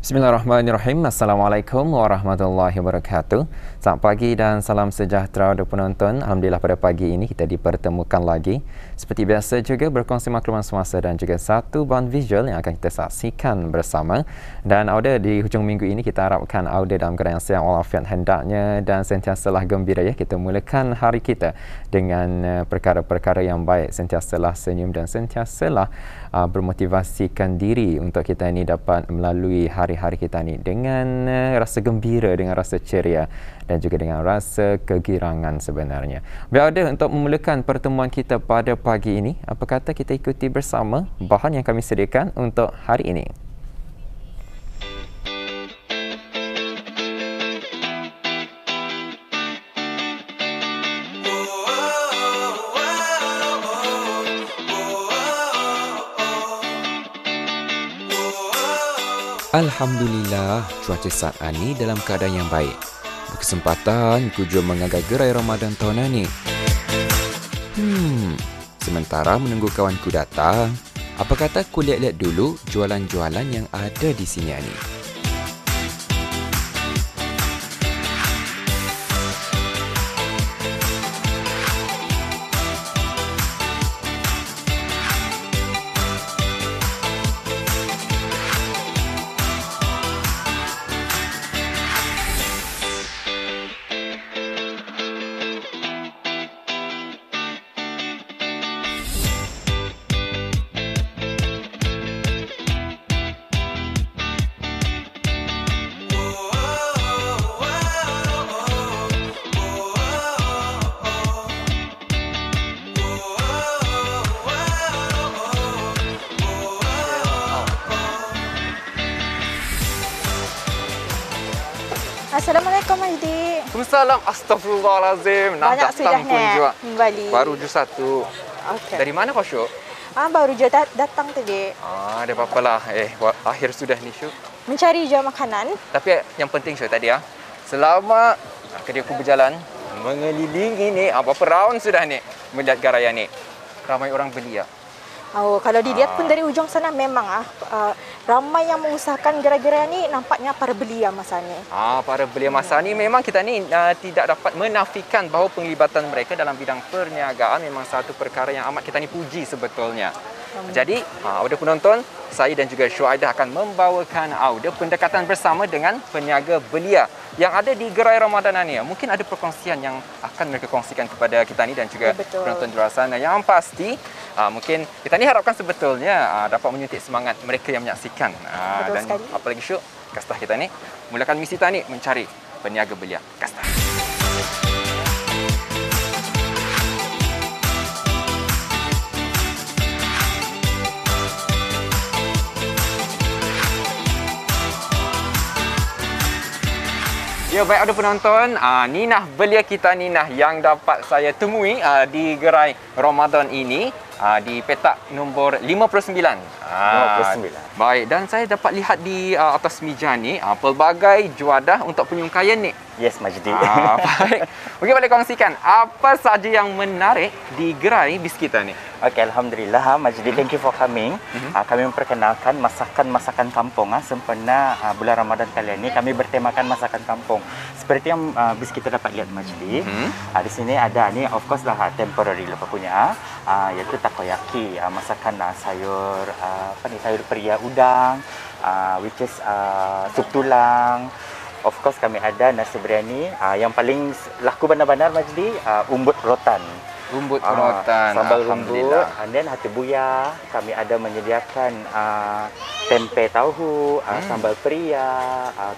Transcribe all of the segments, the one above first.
Bismillahirrahmanirrahim. Assalamualaikum warahmatullahi wabarakatuh. Selamat pagi dan salam sejahtera untuk penonton. Alhamdulillah pada pagi ini kita dipertemukan lagi. Seperti biasa juga berkongsi maklumat semasa dan juga satu bahan visual yang akan kita saksikan bersama. Dan Auda di hujung minggu ini kita harapkan Auda dalam keadaan sihat walafiat hendaknya dan sentiasalah gembira ya. Kita mulakan hari kita dengan perkara-perkara yang baik, sentiasalah senyum dan sentiasalah bermotivasikan diri untuk kita ini dapat melalui hari-hari kita ni dengan rasa gembira, dengan rasa ceria dan juga dengan rasa kegirangan sebenarnya. Berada untuk memulakan pertemuan kita pada pagi ini, apa kata kita ikuti bersama bahan yang kami sediakan untuk hari ini. Alhamdulillah, cuaca saat ini dalam keadaan yang baik. Berkesempatan kuju mengagai gerai Ramadan tahun ini. Sementara menunggu kawanku datang, apa kata ku lihat-lihat dulu jualan-jualan yang ada di sini ni. Assalamualaikum Mahdi. Waalaikumsalam. Astagfirullahalazim. Banyak sudah pun juga. Kembali. Baru jus satu. Okey. Dari mana kau Syuk? Baru je datang tadi. Ada apa-apalah. Akhir sudah ni Syuk. Mencari je makanan. Tapi yang penting Syuk tadi selama kedai aku berjalan mengelilingi ni berapa round sudah ni melihat garaya ni. Ramai orang beli Oh, kalau dilihat pun dari ujung sana memang ramai yang mengusahakan gerai-gerai ni, nampaknya para belia masa ni. Para belia masa ni memang kita ni tidak dapat menafikan bahawa penglibatan mereka dalam bidang perniagaan memang satu perkara yang amat kita ni puji sebetulnya. Jadi, Auda penonton, saya dan juga Syuaidah akan membawakan Auda pendekatan bersama dengan peniaga belia yang ada di gerai Ramadan ni. Mungkin ada perkongsian yang akan mereka kongsikan kepada kita ni dan juga penonton di luar sana. Yang pasti, mungkin kita ni harapkan sebetulnya dapat menyuntik semangat mereka yang menyaksikan. Dan sekali. Apalagi Syuk, kastah kita ni mulakan misi kita ni mencari peniaga belia. Kastah. Ya, baik ada penonton, Ninah belia kita Ninah yang dapat saya temui di gerai Ramadan ini di petak nombor 59. 59. Baik, dan saya dapat lihat di atas meja ni pelbagai juadah untuk penyungkaian ni. Yes, Majdi. Baik. Mungkin boleh kongsikan apa saja yang menarik di gerai bis kita ni? Okey, alhamdulillah Majdi, thank you for coming. Kami memperkenalkan masakan-masakan kampung sempena bulan Ramadan kali ini. Kami bertemakan masakan kampung. Seperti yang bis kita dapat lihat Majdi. Di sini ada ni of course lah temporary lepas punya iaitu takoyaki, masakan sayur sayur peria udang, which is sup tulang. Of course kami ada nasi biryani, yang paling laku benar-benar Majdi, umbut rotan. Rumbut rotan. Sambal rumbut, and then hati buya. Kami ada menyediakan tempe tahu, sambal peria,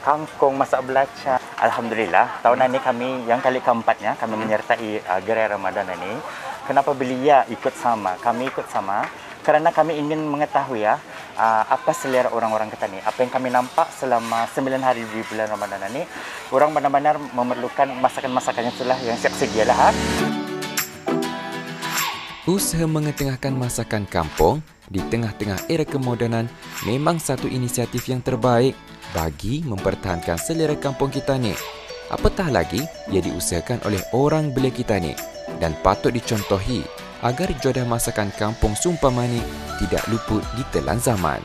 kangkung masak belacan. Alhamdulillah, tahun ini kami yang kali keempatnya kami menyertai gerai Ramadan ini. Kenapa belia ikut sama? Kami ikut sama kerana kami ingin mengetahui apa selera orang-orang kita ni. Apa yang kami nampak selama 9 hari di bulan Ramadan ini, orang benar-benar memerlukan masakan-masakan yang siap segialah. Usaha mengetengahkan masakan kampung di tengah-tengah era kemodenan memang satu inisiatif yang terbaik bagi mempertahankan selera kampung kita ni. Apatah lagi ia diusahakan oleh orang belia kita ni dan patut dicontohi agar jodoh masakan kampung Sumpah Manik tidak luput di telan zaman.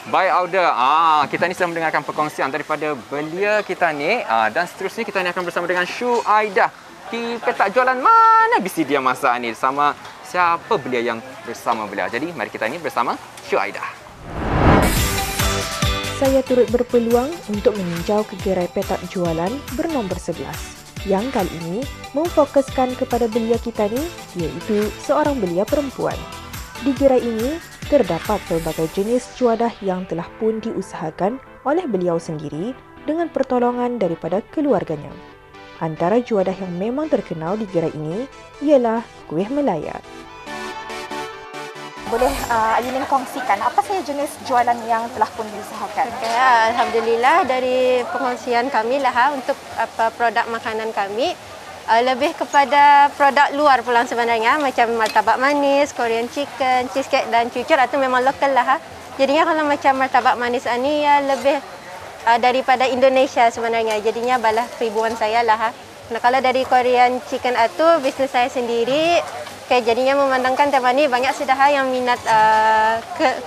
Baik Auda, kita ni sedang mendengarkan perkongsian daripada belia kita ni, dan seterusnya kita ni akan bersama dengan Syuaidah. Kita tak jualan mana bisi dia masa ni sama siapa belia yang bersama beliau. Jadi mari kita ni bersama Syuaidah. Saya turut berpeluang untuk meninjau ke gerai petak jualan bernombor 11 yang kali ini memfokuskan kepada belia kita ni, iaitu seorang belia perempuan. Di gerai ini terdapat pelbagai jenis juadah yang telah pun diusahakan oleh beliau sendiri dengan pertolongan daripada keluarganya. Antara juadah yang memang terkenal di gerai ini ialah kuih Melaya. Boleh Ayunin kongsikan apa saja jenis jualan yang telah pun diusahakan? Okay, Alhamdulillah dari pengongsian kami lah untuk produk makanan kami lebih kepada produk luar pulang sebenarnya, macam martabak manis, Korean chicken, cheesecake dan cucur itu memang lokal lah. Jadinya kalau macam martabak manis ini ya lebih daripada Indonesia sebenarnya, jadinya balah peribuan saya lah. Nah, kalau dari Korean chicken itu bisnes saya sendiri. Okay, jadinya memandangkan tema ni banyak sudah yang minat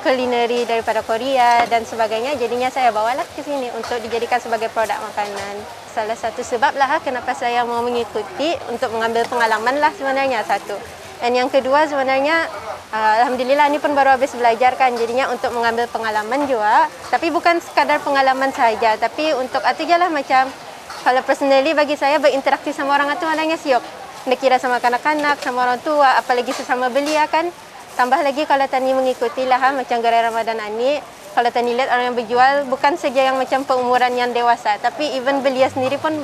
kulineri daripada Korea dan sebagainya. Jadinya saya bawalah ke sini untuk dijadikan sebagai produk makanan. Salah satu sebab lah kenapa saya mau mengikuti untuk mengambil pengalaman lah sebenarnya satu. Dan yang kedua sebenarnya Alhamdulillah ini pun baru habis belajar kan. Jadinya untuk mengambil pengalaman juga. Tapi bukan sekadar pengalaman saja. Tapi untuk itu je lah macam kalau personally bagi saya berinteraksi sama orang itu adanya siok. Nak kira sama kanak-kanak, sama orang tua, apalagi sesama belia kan. Tambah lagi kalau tani mengikuti lah macam gerai Ramadan ini. Kalau tani lihat orang yang berjual bukan saja yang macam peumuran yang dewasa, tapi even belia sendiri pun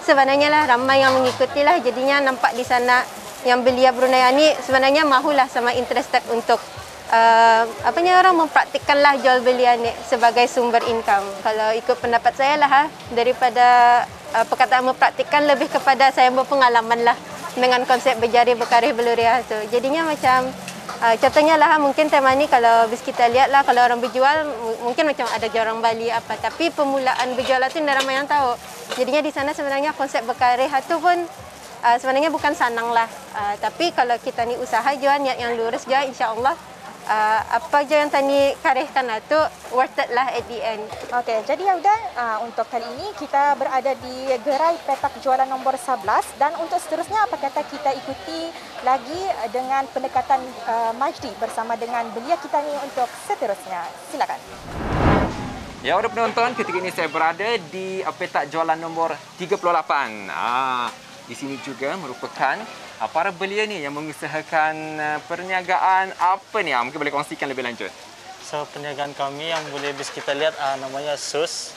sebenarnya lah ramai yang mengikuti lah. Jadinya nampak di sana yang belia Brunei ini sebenarnya mahulah sama interested untuk orang mempraktikkan lah jual belia ni sebagai sumber income. Kalau ikut pendapat saya lah daripada perkataan mempraktikkan lebih kepada saya berpengalaman lah dengan konsep berjari berkarih beluria tu. Jadinya macam contohnya lah mungkin tema ni kalau bis kita lihat lah kalau orang berjual mungkin macam ada jorang Bali apa, tapi permulaan berjual tu tidak ramai yang tahu. Jadinya di sana sebenarnya konsep berkarih tu pun sebenarnya bukan sanang lah, tapi kalau kita ni usaha jual niat yang lurus jual, insya-Allah apa je yang tani karihkan itu worth it lah at the end. Okey, jadi Auda, untuk kali ini kita berada di gerai petak jualan nombor 11 dan untuk seterusnya apa kata kita ikuti lagi dengan pendekatan Majdi bersama dengan belia kita ni untuk seterusnya. Silakan. Ya, para penonton, ketika ini saya berada di petak jualan nombor 38. Di sini juga merupakan para belia ni yang mengusahakan perniagaan apa ni? Mungkin boleh kongsikan lebih lanjut. So, perniagaan kami yang boleh bis kita lihat namanya SUS.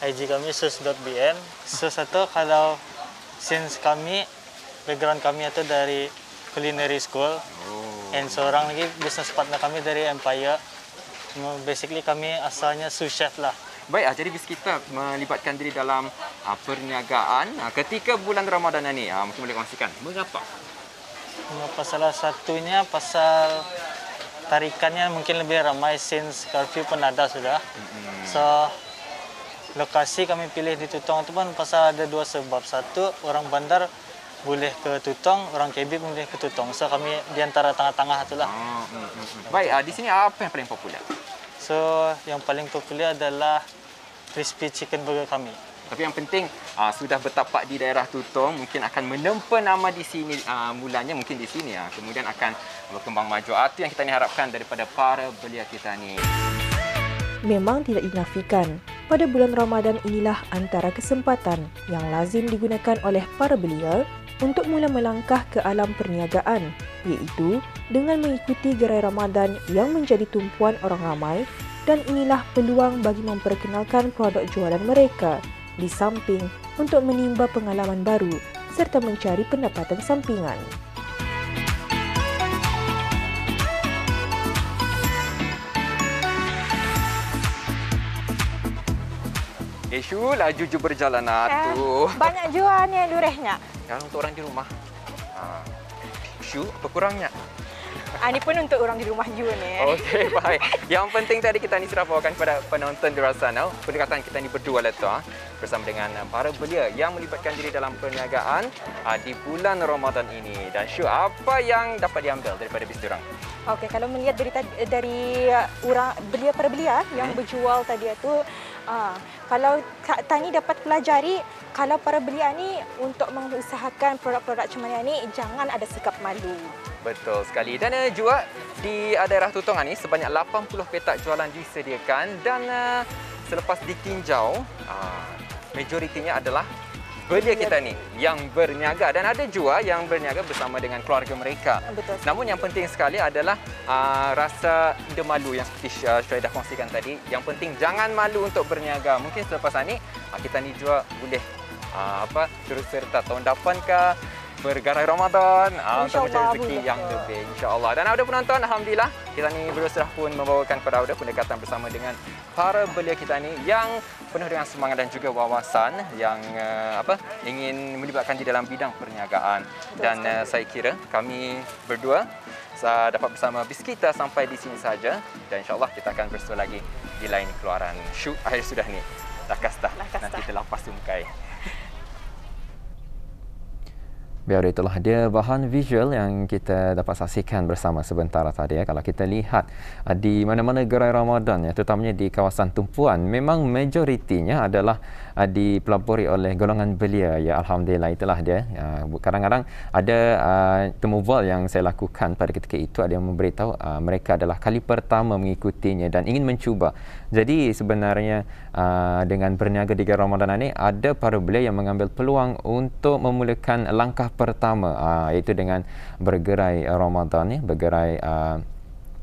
IG kami sus.bn. SUS itu kalau since kami, background kami itu dari culinary school. And seorang lagi business partner kami dari Empire. Basically kami asalnya sous chef lah. Baik, jadi bis kita melibatkan diri dalam perniagaan ketika bulan Ramadan ini. Mungkin boleh kongsikan mengapa? Mengapa salah satunya pasal tarikannya mungkin lebih ramai since curfew pun ada sudah. So lokasi kami pilih di Tutong itu pun pasal ada dua sebab. Satu, orang bandar boleh ke Tutong, orang KB boleh ke Tutong. So kami di antara tengah-tengah itulah. Baik, di sini apa yang paling popular? So yang paling popular adalah crispy chicken burger kami. Tapi yang penting sudah bertapak di daerah Tutong, mungkin akan menempa nama di sini mulanya mungkin di sini kemudian akan berkembang maju. Itu yang kita ni harapkan daripada para belia kita ni. Memang tidak dinafikan, pada bulan Ramadan inilah antara kesempatan yang lazim digunakan oleh para belia untuk mula melangkah ke alam perniagaan, iaitu dengan mengikuti gerai Ramadan yang menjadi tumpuan orang ramai, dan inilah peluang bagi memperkenalkan produk jualan mereka di samping untuk menimba pengalaman baru serta mencari pendapatan sampingan. Syu, laju je berjalan tu. Banyak jual ni lurehnya. Yang untuk orang di rumah. Syu, apa kurangnya? Ini pun untuk orang di rumah juga ni. Okey, baik. Yang penting tadi kita ni sudah bawakan kepada penonton di luar sana. Pendekatan kita ni berdua lah tu bersama dengan para belia yang melibatkan diri dalam perniagaan di bulan Ramadan ini. Dan Syu, apa yang dapat diambil daripada bisnis diorang? Okey, kalau melihat dari orang para belia yang berjual tadi itu, kalau Kak Tani dapat pelajari, kalau para belia ni untuk mengusahakan produk-produk macam mana ni, jangan ada sikap malu. Betul sekali. Dan juga di daerah Tutongan ni sebanyak 80 petak jualan disediakan dan selepas ditinjau, majoritinya adalah belia kita ni yang berniaga dan ada juga yang berniaga bersama dengan keluarga mereka. Betul. Namun yang penting sekali adalah rasa malu yang seperti Syuai dah kongsikan tadi. Yang penting jangan malu untuk berniaga. Mungkin selepas ini kita ni juga boleh turut serta tahun depan ke bergarai Ramadan untuk mencari rezeki yang lebih, insya-Allah. Dan ada penonton, alhamdulillah kita ni berusaha pun membawakan kepada anda pendekatan bersama dengan para belia kita ni yang penuh dengan semangat dan juga wawasan yang ingin melibatkan di dalam bidang perniagaan. Dan saya kira kami berdua dapat bersama bis kita sampai di sini saja dan insya-Allah kita akan bersua lagi di lain keluaran shoot akhir sudah ni. Lakas dah. Nanti terlepas tungkai. Biar itulah dia bahan visual yang kita dapat saksikan bersama sebentar tadi. Kalau kita lihat di mana-mana gerai Ramadan, terutamanya di kawasan tumpuan, memang majoritinya adalah dipelaburi oleh golongan belia. Ya, alhamdulillah, itulah dia. Kadang-kadang ada temu bol yang saya lakukan pada ketika itu, ada yang memberitahu mereka adalah kali pertama mengikutinya dan ingin mencuba. Jadi sebenarnya dengan berniaga di gerai Ramadan ini, ada para belia yang mengambil peluang untuk memulakan langkah pertama, iaitu dengan bergerai Ramadan, bergerai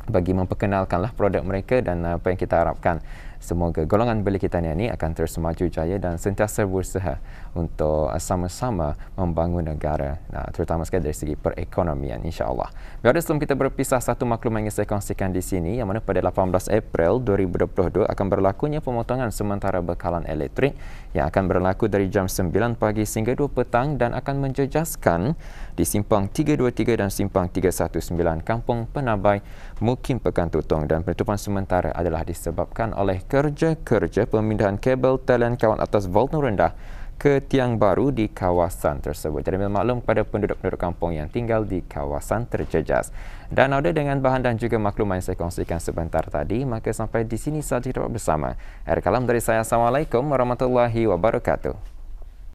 bagi memperkenalkanlah produk mereka. Dan apa yang kita harapkan, semoga golongan belia kita ni akan terus maju jaya dan sentiasa berusaha untuk sama-sama membangun negara, terutama sekali dari segi perekonomian, insya-Allah. Biar sebelum kita berpisah, satu maklumat yang saya kongsikan di sini, yang mana pada 18 April 2022 akan berlakunya pemotongan sementara bekalan elektrik yang akan berlaku dari jam 9 pagi sehingga 2 petang dan akan menjejaskan di simpang 323 dan simpang 319 Kampung Penabai, Mukim Pekan Tutong. Dan penutupan sementara adalah disebabkan oleh kerja-kerja pemindahan kabel talian kawan atas voltno rendah ke tiang baru di kawasan tersebut. Jadi maklum kepada penduduk-penduduk kampung yang tinggal di kawasan terjejas. Dan ada dengan bahan dan juga maklumat yang saya kongsikan sebentar tadi, maka sampai di sini saja kita bersama. Akhir kalam dari saya, Assalamualaikum warahmatullahi wabarakatuh.